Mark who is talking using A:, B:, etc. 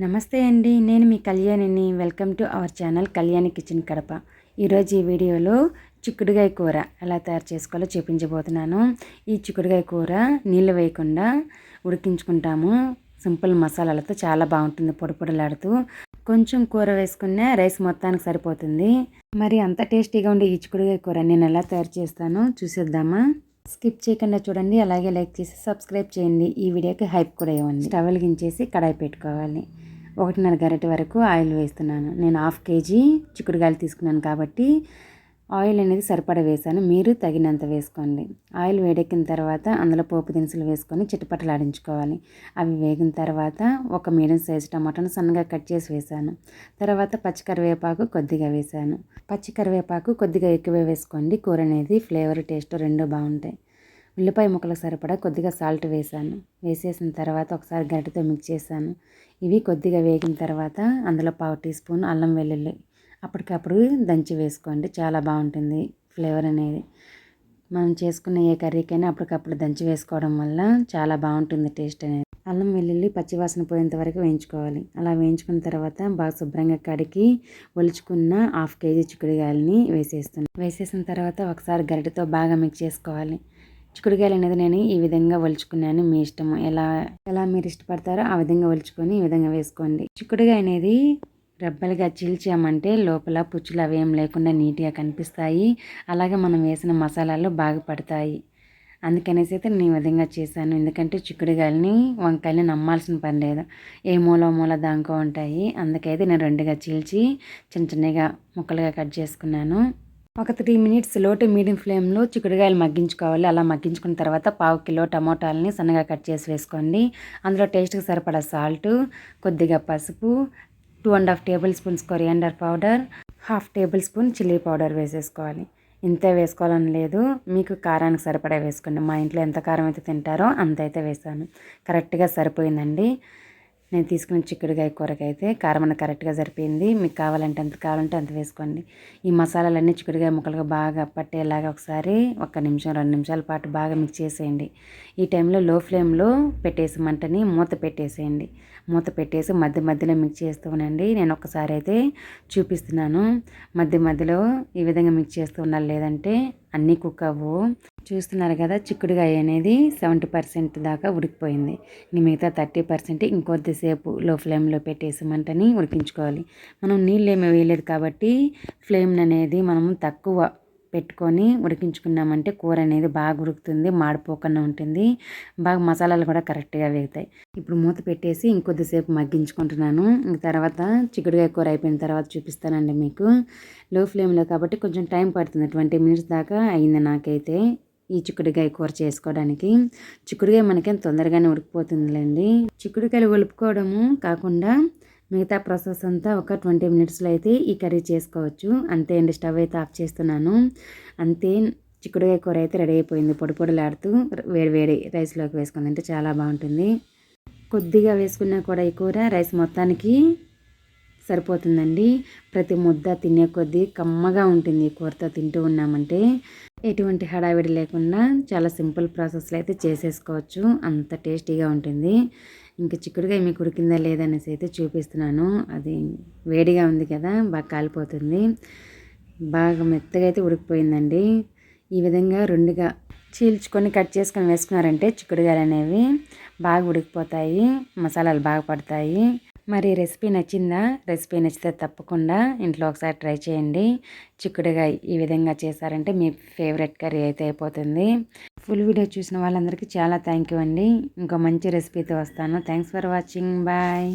A: నమస్తే అండి, నేను మీ కళ్యాణిని. Welcome to our channel Kalyani kitchen Kadapa. ఈరోజు ఈ వీడియోలో చిక్కుడుగాయ కూర ఎలా తయారు చేసుకోవాలో చూపించబోతున్నాను. ఈ చిక్కుడుగాయ కూర నీళ్ళు వేయకుండా ఉడికించుకుంటాము. సింపుల్ మసాలాలతో చాలా బాగుంటుంది. పొడి పొడిలాడుతూ కొంచెం కూర వేసుకున్న రైస్ మొత్తానికి సరిపోతుంది. మరి అంత టేస్టీగా ఉండే ఈ చిక్కుడుగాయ కూర నేను ఎలా తయారు చేస్తానో చూసేద్దామా. స్కిప్ చేయకుండా చూడండి, అలాగే లైక్ చేసి సబ్స్క్రైబ్ చేయండి. ఈ వీడియోకి హైప్ కూడా ఇవ్వండి. స్టవ్ వెలిగించేసి కడాయి పెట్టుకోవాలి. 1.5 గరిటె వరకు ఆయిల్ వేస్తున్నాను. నేను 1/2 కేజీ చిక్కుడుగాయలు తీసుకున్నాను కాబట్టి ఆయిల్ అనేది సరిపడా వేసాను. మీరు తగినంత వేసుకోండి. ఆయిల్ వేడెక్కిన తర్వాత అందులో పోపు దినుసులు వేసుకొని చిటపటలాడించుకోవాలి. అవి వేగిన తర్వాత ఒక మీడియం సైజు టమాటాను సన్నగా కట్ చేసి వేసాను. తర్వాత పచ్చికరివేపాకు కొద్దిగా వేసాను. పచ్చికరివేపాకు కొద్దిగా ఎక్కువే వేసుకోండి. కూర అనేది ఫ్లేవర్ టేస్ట్ రెండు బాగుంటాయి. ఉల్లిపాయ ముక్కలకు సరిపడా కొద్దిగా సాల్ట్ వేసాను. వేసేసిన తర్వాత ఒకసారి గరిటెతో మిక్స్ చేశాను. ఇవి కొద్దిగా వేగిన తర్వాత అందులో 1/2 టీ స్పూన్ అల్లం వెల్లుల్లి అప్పటికప్పుడు దంచి వేసుకోండి. చాలా బాగుంటుంది ఫ్లేవర్ అనేది. మనం చేసుకున్న ఏ కర్రీకైనా అప్పటికప్పుడు దంచి వేసుకోవడం వల్ల చాలా బాగుంటుంది టేస్ట్ అనేది. అల్లం వెల్లుల్లి పచ్చివాసన పోయేంత వరకు వేయించుకోవాలి. అలా వేయించుకున్న తర్వాత బాగా శుభ్రంగా కడిగి ఒలుచుకున్న 1/2 కేజీ చిక్కుడుగాయలని వేసేసిన తర్వాత ఒకసారి గరిటెతో బాగా మిక్స్ చేసుకోవాలి. చిక్కుడుకాయలు అనేది నేను ఈ విధంగా ఒలుచుకున్నాను. మీ ఇష్టము, ఎలా మీరు ఇష్టపడతారో ఆ విధంగా ఒలుచుకొని ఈ విధంగా వేసుకోండి. చిక్కుడుకాయ అనేది రెబ్బలుగా చీల్చామంటే లోపల పుచ్చులు అవి ఏం లేకుండా నీట్గా కనిపిస్తాయి. అలాగే మనం వేసిన మసాలాలు బాగా పడతాయి. అందుకనేసి అయితే నేను ఈ విధంగా చేశాను. ఎందుకంటే చిక్కుడుకాయలని వంకాయలని నమ్మాల్సిన పని లేదు. ఏ మూల దాంకో ఉంటాయి. అందుకైతే నేను 2గా చీల్చి చిన్న చిన్నగా ముక్కలుగా కట్ చేసుకున్నాను. ఒక 3 మినిట్స్ లో టు మీడియం ఫ్లేమ్లో చిక్కుడుకాయలు మగ్గించుకోవాలి. అలా మగ్గించుకున్న తర్వాత 1/2 కిలో టమోటాలని సన్నగా కట్ చేసి వేసుకోండి. అందులో టేస్ట్కి సరిపడా సాల్ట్, కొద్దిగా పసుపు, 2.5 table spoons coriander powder, 1/2 table spoon chilli powder వేసేసుకోవాలి. ఇంతే వేసుకోవాలని లేదు, మీకు కారానికి సరిపడా వేసుకోండి. మా ఇంట్లో ఎంత కారం అయితే తింటారో అంత అయితే వేసాను. కరెక్ట్గా సరిపోయిందండి. నేను తీసుకున్న చిక్కుడుకాయ కూరకైతే కారం అన్న కరెక్ట్గా సరిపోయింది. మీకు కావాలంటే అంత వేసుకోండి. ఈ మసాలాలన్నీ చిక్కుడుకాయ ముక్కలుగా బాగా పట్టేలాగా ఒకసారి 1 నిమిషం 2 నిమిషాల పాటు బాగా మిక్స్ చేసేయండి. ఈ టైంలో లో ఫ్లేమ్లో పెట్టేసి మంటని మూత పెట్టేసేయండి. మూత పెట్టేసి మధ్యలో మిక్స్ చేస్తూ ఉండండి. నేను ఒకసారి అయితే చూపిస్తున్నాను. మధ్యలో ఈ విధంగా మిక్స్ చేస్తూ ఉండాలి, లేదంటే అన్నీ కుక్ అవ్వవు. చూస్తున్నారు కదా, చిక్కుడుకాయ అనేది 70% దాకా ఉడికిపోయింది. మిగతా 30% ఇంకొద్దిసేపు లో ఫ్లేమ్లో పెట్టేసి మంటని ఉడికించుకోవాలి. మనం నీళ్ళు ఏమీ వేయలేదు కాబట్టి ఫ్లేమ్ అనేది మనము తక్కువ పెట్టుకొని ఉడికించుకున్నామంటే కూర అనేది బాగా ఉడుకుతుంది, మాడిపోకుండా ఉంటుంది. బాగా మసాలాలు కూడా కరెక్ట్గా వేగుతాయి. ఇప్పుడు మూత పెట్టేసి ఇంకొద్దిసేపు మగ్గించుకుంటున్నాను. తర్వాత చిక్కుడుకాయ కూర అయిపోయిన తర్వాత చూపిస్తానండి మీకు. లో ఫ్లేమ్లో కాబట్టి కొంచెం టైం పడుతుంది. 20 మినిట్స్ దాకా అయింది నాకైతే ఈ చిక్కుడుకాయ కూర చేసుకోవడానికి. చిక్కుడుకాయ మనకేం తొందరగానే ఉడికిపోతుందిలేండి. చిక్కుడుకాయలు ఒలుపుకోవడము కాకుండా మిగతా ప్రాసెస్ అంతా ఒక 20 మినిట్స్లో అయితే ఈ కర్రీ చేసుకోవచ్చు. అంతే అండి. స్టవ్ అయితే ఆఫ్ చేస్తున్నాను. అంతే, చిక్కుడుకాయ కూర అయితే రెడీ అయిపోయింది. పొడి పొడిలాడుతూ వేడి రైస్లోకి వేసుకుంది అంటే చాలా బాగుంటుంది. కొద్దిగా వేసుకున్నా కూడా ఈ కూర రైస్ మొత్తానికి సరిపోతుందండి. ప్రతి ముద్ద తినే కొద్దీ కమ్మగా ఉంటుంది. ఈ కూరతో తింటూ ఉన్నామంటే ఎటువంటి హడావిడి లేకుండా చాలా సింపుల్ ప్రాసెస్లో అయితే చేసేసుకోవచ్చు. అంత టేస్టీగా ఉంటుంది. ఇంకా చిక్కుడుకాయ మీకు ఉడికిందా లేదనేసి అయితే చూపిస్తున్నాను. అది వేడిగా ఉంది కదా, బాగా కాలిపోతుంది. బాగా మెత్తగా అయితే ఉడికిపోయిందండి. ఈ విధంగా 2గా చీల్చుకొని కట్ చేసుకొని వేసుకున్నారంటే చిక్కుడుకాయలు అనేవి బాగా ఉడికిపోతాయి, మసాలాలు బాగా పడతాయి. మరి రెసిపీ నచ్చిందా? రెసిపీ నచ్చితే తప్పకుండా ఇంట్లో ఒకసారి ట్రై చేయండి. చిక్కుడుకాయ ఈ విధంగా చేశారంటే మీ ఫేవరెట్ కర్రీ అయితే అయిపోతుంది. ఫుల్ వీడియో చూసిన వాళ్ళందరికీ చాలా థ్యాంక్ యూ అండి. ఇంకో మంచి రెసిపీతో వస్తాను. Thanks for watching. బాయ్.